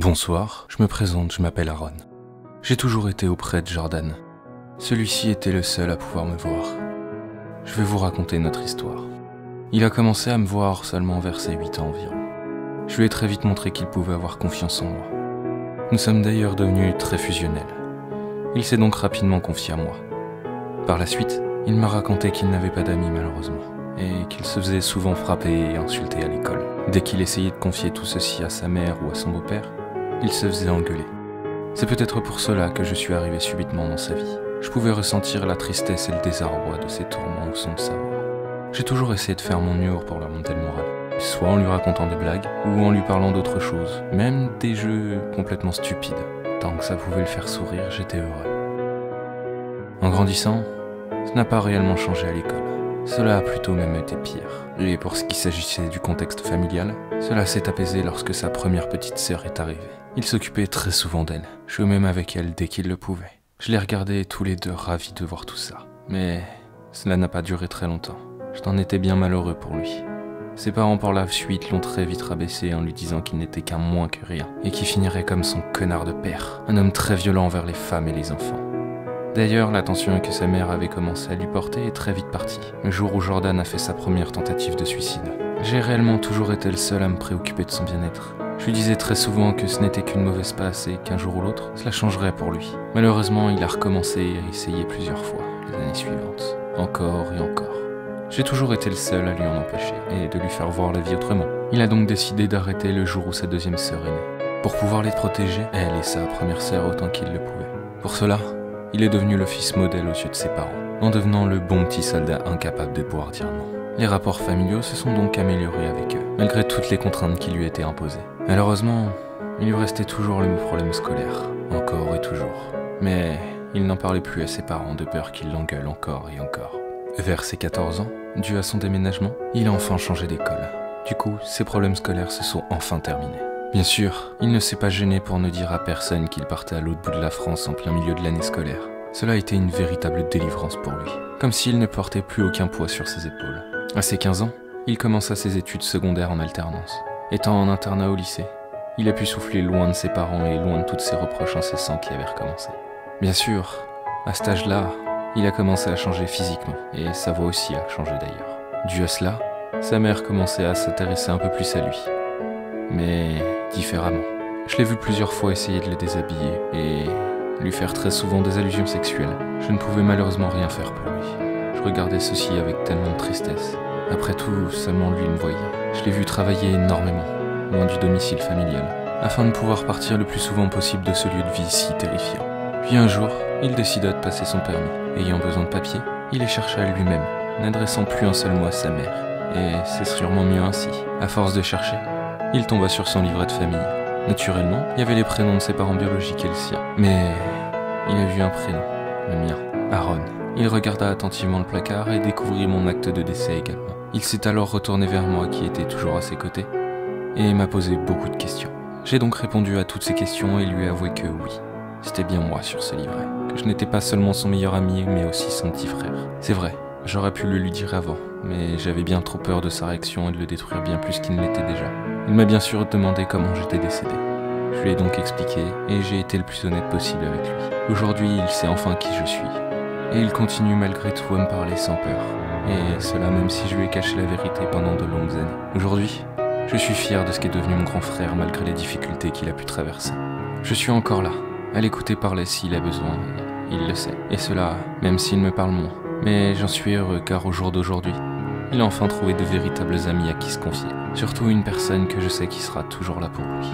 Bonsoir, je me présente, je m'appelle Aaron. J'ai toujours été auprès de Jordan. Celui-ci était le seul à pouvoir me voir. Je vais vous raconter notre histoire. Il a commencé à me voir seulement vers ses 8 ans environ. Je lui ai très vite montré qu'il pouvait avoir confiance en moi. Nous sommes d'ailleurs devenus très fusionnels. Il s'est donc rapidement confié à moi. Par la suite, il m'a raconté qu'il n'avait pas d'amis malheureusement, et qu'il se faisait souvent frapper et insulter à l'école. Dès qu'il essayait de confier tout ceci à sa mère ou à son beau-père, il se faisait engueuler. C'est peut-être pour cela que je suis arrivé subitement dans sa vie. Je pouvais ressentir la tristesse et le désarroi de ses tourments au son de sa voix. J'ai toujours essayé de faire mon mieux pour lui remonter le moral, soit en lui racontant des blagues ou en lui parlant d'autre chose, même des jeux complètement stupides. Tant que ça pouvait le faire sourire, j'étais heureux. En grandissant, ça n'a pas réellement changé à l'école. Cela a plutôt même été pire. Et pour ce qui s'agissait du contexte familial, cela s'est apaisé lorsque sa première petite sœur est arrivée. Il s'occupait très souvent d'elle, jouait même avec elle dès qu'il le pouvait. Je les regardais tous les deux ravis de voir tout ça. Mais cela n'a pas duré très longtemps. Je n'en étais bien malheureux pour lui. Ses parents par la suite l'ont très vite rabaissé en lui disant qu'il n'était qu'un moins que rien, et qu'il finirait comme son connard de père, un homme très violent envers les femmes et les enfants. D'ailleurs, l'attention que sa mère avait commencé à lui porter est très vite partie, le jour où Jordan a fait sa première tentative de suicide. J'ai réellement toujours été le seul à me préoccuper de son bien-être. Je lui disais très souvent que ce n'était qu'une mauvaise passe et qu'un jour ou l'autre, cela changerait pour lui. Malheureusement, il a recommencé et essayé plusieurs fois, les années suivantes, encore et encore. J'ai toujours été le seul à lui en empêcher et de lui faire voir la vie autrement. Il a donc décidé d'arrêter le jour où sa deuxième sœur est née, pour pouvoir les protéger, elle et sa première sœur autant qu'il le pouvait. Pour cela, il est devenu le fils modèle aux yeux de ses parents, en devenant le bon petit soldat incapable de pouvoir dire non. Les rapports familiaux se sont donc améliorés avec eux, malgré toutes les contraintes qui lui étaient imposées. Malheureusement, il lui restait toujours le problème scolaire, encore et toujours. Mais il n'en parlait plus à ses parents de peur qu'ils l'engueulent encore et encore. Vers ses 14 ans, dû à son déménagement, il a enfin changé d'école. Du coup, ses problèmes scolaires se sont enfin terminés. Bien sûr, il ne s'est pas gêné pour ne dire à personne qu'il partait à l'autre bout de la France en plein milieu de l'année scolaire. Cela a été une véritable délivrance pour lui, comme s'il ne portait plus aucun poids sur ses épaules. À ses 15 ans, il commença ses études secondaires en alternance. Étant en internat au lycée, il a pu souffler loin de ses parents et loin de toutes ces reproches incessants qui avaient recommencé. Bien sûr, à cet âge-là, il a commencé à changer physiquement, et sa voix aussi a changé d'ailleurs. Dû à cela, sa mère commençait à s'intéresser un peu plus à lui, mais différemment. Je l'ai vu plusieurs fois essayer de le déshabiller et lui faire très souvent des allusions sexuelles. Je ne pouvais malheureusement rien faire pour lui. Je regardais ceci avec tellement de tristesse. Après tout, seulement lui me voyait. Je l'ai vu travailler énormément, loin du domicile familial, afin de pouvoir partir le plus souvent possible de ce lieu de vie si terrifiant. Puis un jour, il décida de passer son permis. Ayant besoin de papier, il les chercha lui-même, n'adressant plus un seul mot à sa mère. Et c'est sûrement mieux ainsi. À force de chercher, il tomba sur son livret de famille. Naturellement, il y avait les prénoms de ses parents biologiques et le sien. Mais il a vu un prénom, le mien, Aaron. Il regarda attentivement le placard et découvrit mon acte de décès également. Il s'est alors retourné vers moi qui était toujours à ses côtés et m'a posé beaucoup de questions. J'ai donc répondu à toutes ces questions et lui ai avoué que oui, c'était bien moi sur ce livret. Que je n'étais pas seulement son meilleur ami mais aussi son petit frère. C'est vrai, j'aurais pu le lui dire avant, mais j'avais bien trop peur de sa réaction et de le détruire bien plus qu'il ne l'était déjà. Il m'a bien sûr demandé comment j'étais décédé. Je lui ai donc expliqué et j'ai été le plus honnête possible avec lui. Aujourd'hui, il sait enfin qui je suis. Et il continue malgré tout à me parler sans peur. Et cela même si je lui ai caché la vérité pendant de longues années. Aujourd'hui, je suis fier de ce qu'est devenu mon grand frère malgré les difficultés qu'il a pu traverser. Je suis encore là, à l'écouter parler s'il a besoin, et il le sait. Et cela, même s'il me parle moins. Mais j'en suis heureux car au jour d'aujourd'hui, il a enfin trouvé de véritables amis à qui se confier. Surtout une personne que je sais qui sera toujours là pour lui.